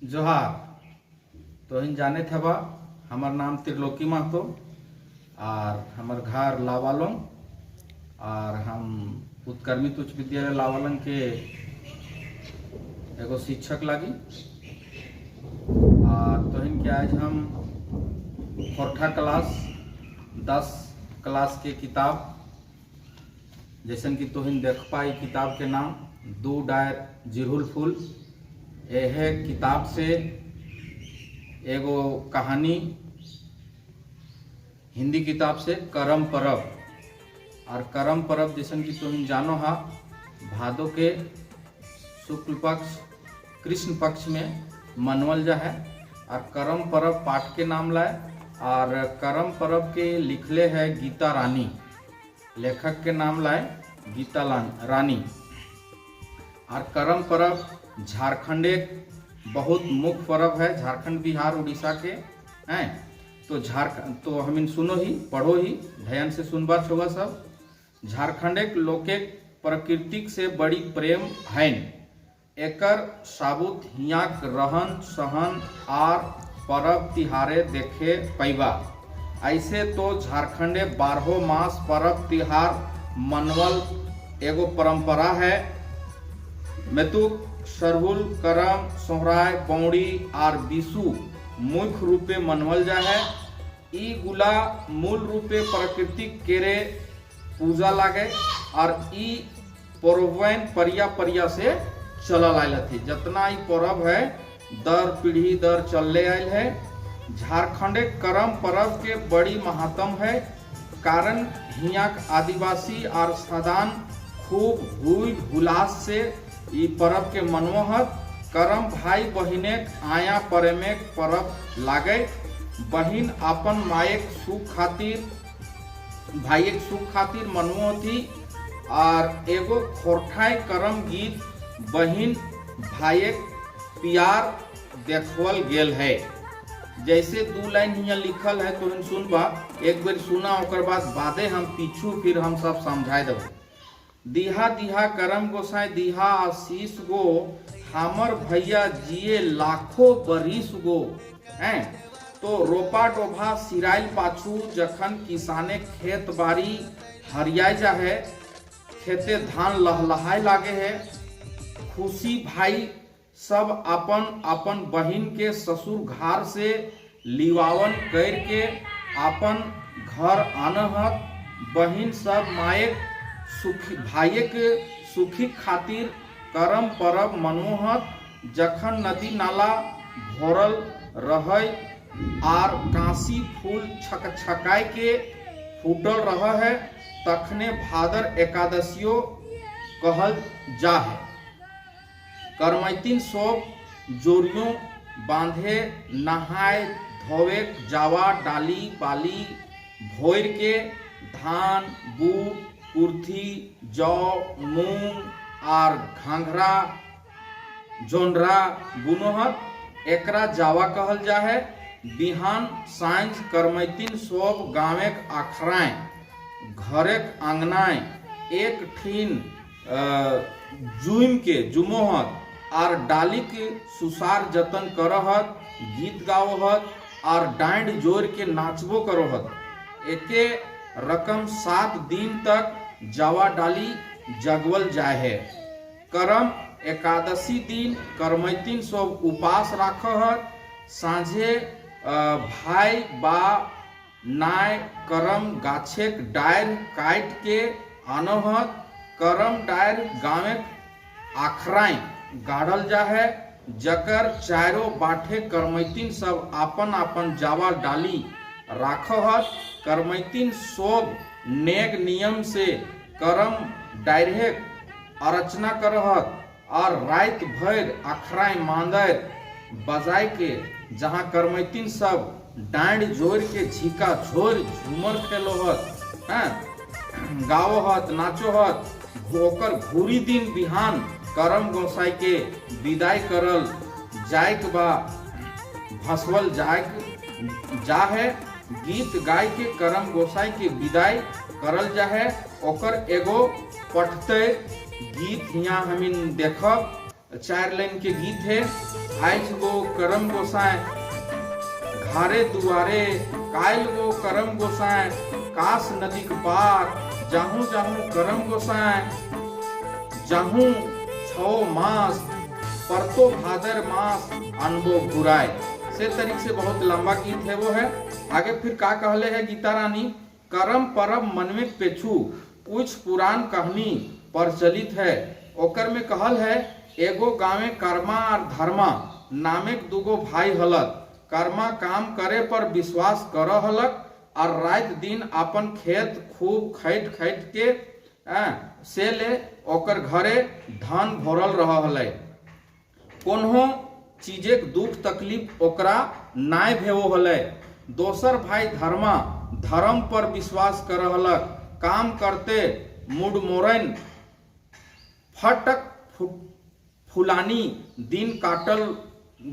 जोहार। तो इन जाने थे बा हमार नाम त्रिलोकी महतो और हमार घर लावालों और हम उत्कर्मित उच्च विद्यालय लावालों के एगो शिक्षक लगी। और तो इनके आज हम चौथा क्लास 10 क्लास के किताब जैसन कि तोहिन देख पाई किताब के नाम दो डायर जिरहुल फूल। यह किताब से एगो कहानी हिंदी किताब से करम परब। और करम परब जैसन कि तुम जानो हा भादो के शुक्ल पक्ष कृष्ण पक्ष में मनवल जा है। और करम परब पाठ के नाम लाए और करम परब के लिखले है गीता रानी, लेखक के नाम लाए गीता रानी। और करम परब झारखंड एक बहुत मुख्य पर्व है, झारखंड बिहार उड़ीसा के हैं। तो झारखंड तो हम सुनो ही पढ़ो ही ध्यान से सुनबा होगा सब। झारखंड एक लोके प्रकृतिक से बड़ी प्रेम है। एकर साबुत हियाक रहन सहन और परब तिहारे देखे पैबा। ऐसे तो झारखंडे 12 मास परब तिहार मनवल एगो परंपरा है। मेतुक सरहुल करम सोहराय बौड़ी और बिसु मुख्य रूपे मनवल जा है। ई गुला मूल रूपे प्राकृतिक केरे पूजा लागे और ई पर्वैन परिया से चलल आयल थी। जितना ई पर्व है दर पीढ़ी दर चलले आयल है। झारखंड करम पर्व के बड़ी महत्व है, कारण हियाक आदिवासी और सदान खूब हुई हुलास से ई पर्व के मनोहत। करम भाई बहिने आया प्रेमे पर्व लागे। बहिन अपन मायक सुख खातिर भाई सुख खातिर मनमो थी। और एगो खोरठाई करम गीत बहिन भाई प्यार देखवल गेल है। जैसे 2 लाइन यहाँ लिखल है तो हम सुनबा एक बार सुना ओकर बाद बादे हम पीछू फिर हम सब समझाए देव। दिहा दिहा करम गोसाई दिहा आशीष गो, हमर भैया जिए लाखों बरिस गो हैं। तो रोपा डोभा सिराइल पाछू जखन किसाने खेत बाड़ी हरियाई जा है, खेते धान लहलहाय लागे है। खुशी भाई सब अपन अपन बहिन के ससुर घर से लिवावन करके अपन घर आनहत। बहिन सब मायक सुखी भाई के सुखी खातिर करम परब मनोहत। जखन नदी नाला भरल रहे और कांसी फूल छकछकाय के फूटल रहा है, तखने भादर एकादशियों कहल जा है। करमैतिन सब जोरियों बांधे नहाय धोवे जावा डाली बाली भोर के धान बूट कुर्थी जौ मूंग और घाघरा जोनरा बुनोहत एकरा जावा कहल जा है। बिहान सांझ करमैतिन सब गाँवे आखराएं घरेक आंगनाएं एक ठीन जुम के जुमोहत और डाली के सुसार जतन करहत, गीत गावहत और डांड जोर के नाचबो करोहत। एके रकम 7 दिन तक जावा डाली जगवल जाए है। करम एकादशी दिन करमैतिन सब उपास राखहत। साँझे भाई बा नाय करम गाछेक डायर काट के आनहत। करम डायर गाँवे आखराई गाड़ल जा है, जकर चारों बाठे करमैतिन सब अपन अपन जावा डाली राखहत। करमैतिन सब नेग नियम से करम डायरे अर्चना करहत और रात भर अखराई मांदर बजाय के जहाँ करमैतिन सब डांड जोर के झिका झोर झूमर खेलोहत गावहत नाचोहत। ओकर घूरी दिन बिहान करम गोसाई के विदाई करल जाय के बा भसवल जाय जा है। गीत गाय के करम गोसाई के विदाई करल जा है। ओकर एगो पठते गीत यहाँ हम देखब 4 लाइन के गीत है। आइज गो करम गोसाई घारे दुआरे, कायल गो करम गोसाई कास नदी के पार, जाहू जाहू करम गोसाई जाहू छो मास, परतो भादर मास अनबो घुराए। से तरीके से बहुत लंबा गीत है वो है। आगे फिर का कहले है गीता रानी, करम परब मनमिक पेछू कुछ पुरान कहानी प्रचलित है। ओकर में कहल है, एगो गाँव कर्मा और धर्मा नामेक दुगो भाई हलत। कर्मा काम करे पर विश्वास कर हलक और रात दिन अपन खेत खूब खैट खैट के से ले ओकर घरे धान भरल रह हलै। कोनो चीजेक दुख तकलीफ ओकरा नाय भेवो हलै। दोसर भाई धर्मा धर्म पर विश्वास कर हलक, काम करते मुड़ मोरन फटक फुलानी दिन काटल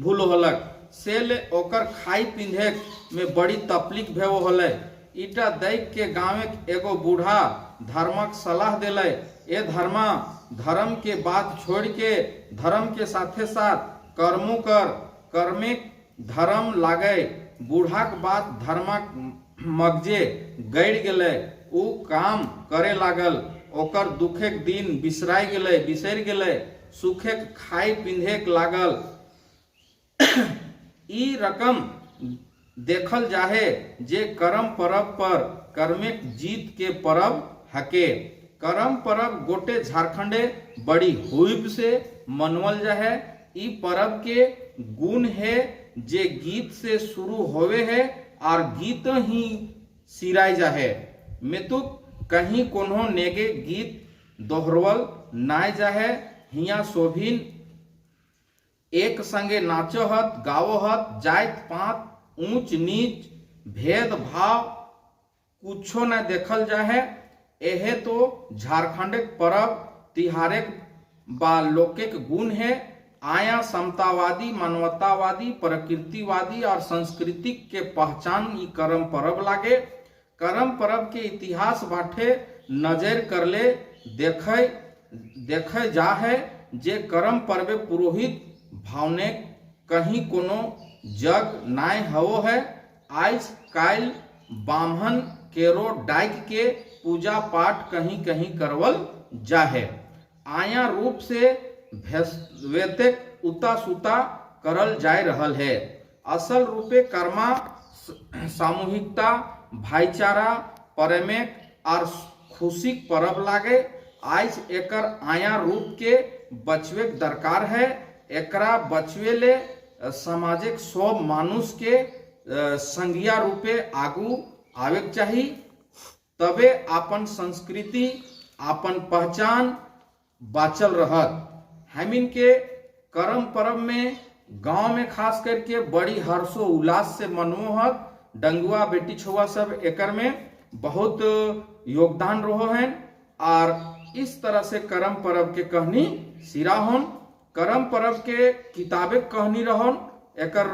भूल हलक। से ले ओकर खाई पिंधे में बड़ी तकलीफ भेवो हलै। ईटा देख के गाँव एगो बूढ़ा धर्मक सलाह दिले, ए धर्मा धर्म के बात छोड़ के धर्म के साथे साथ कर्मों कर, कर्मे धर्म लागे। बूढ़ा के बात धर्मक मगजे गड़ गेले, उ काम करे लागल। ओकर दुखे दिन बिसराय गेले, बिसर गेले, सुखे खाई पिंधे लागल। ई रकम देखल जाहे जे करम परब पर कर्मेक जीत के परब हके। करम परब गोटे झारखंडे बड़ी हुब से मनवल जाहे। ई परब के गुण है जे गीत से शुरू होवे है और गीत ही सिराय जाहे। मेतुक कहीं कोनो नेगे गीत दोहरवल नाय जाहे। हिया शोभिन एक संगे नाचहत गावहत, जात पात ऊंच नीच भेद भाव कुछो न देखल जाहे। एहे तो झारखंड परब तिहारे बा लोकिक गुण है। आया समतावादी, मानवतावादी, प्रकृतिवादी और सांस्कृतिक के पहचान ई करम परब लागे। करम परब के इतिहास बाटे नजर करले देखे जा है जे करम पर्व पुरोहित भावने कहीं कोनो जग नाय हवो है। आज काल बामहन केरो डाइक के पूजा पाठ कहीं कहीं करवल जा है। आया रूप से वेतेक उता सुता करल जाय रहल है। असल रूपे कर्मा सामूहिकता, भाईचारा, प्रेमेक और खुशी परब लागे। आज एकर आया रूप के बचवे दरकार है। एकरा बचवे ले सामाजिक सब मानुष के संज्ञा रूपे आगू आवे चाहिए। तबे अपन संस्कृति, अपन पहचान बाचल रहत। हमिन के करम परब में गांव में खास करके बड़ी हर्षो उल्लास से मनोहत। डंगुआ बेटी छुआ सब एकर में बहुत योगदान रहो हैं और इस तरह से करम परब के कहनी सिरा होन। करम परब के किताबे कहनी रहन। एकर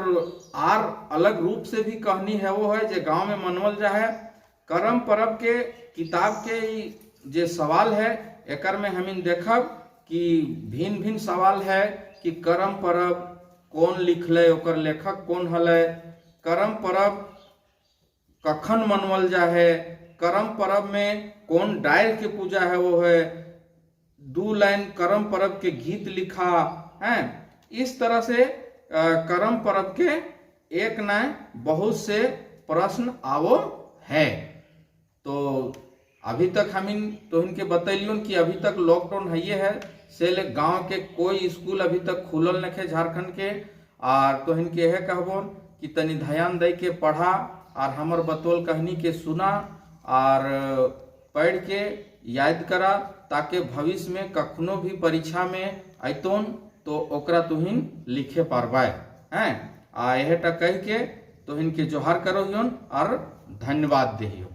आर अलग रूप से भी कहनी है वो है जे गांव में मनवल जा है। करम परब के किताब के जे सवाल है एकर में हमिन देखब कि भिन्न भिन्न सवाल है कि करम परब कौन लिखले, ओकर लेखक कौन हले, करम परब कखन मनवल जा है, करम परब में कौन डायर के पूजा है वो है, 2 लाइन करम परब के गीत लिखा है। इस तरह से करम परब के एक न बहुत से प्रश्न आवो है। तो अभी तक हम तो इनके बतैलियन कि अभी तक लॉकडाउन है से ले गांव के कोई स्कूल अभी तक खुलल नखे झारखंड के। और तो इनके है कहबोन कि तनी ध्यान दे के पढ़ा और हमर बतौल कहनी के सुना और पढ़ के याद करा, ताकि भविष्य में कखनो भी परीक्षा में अतोन तो ओकरा तुहिन लिखे पारबाय हैं। यह कह के तुहिन के जोहार करो और धन्यवाद देहियो।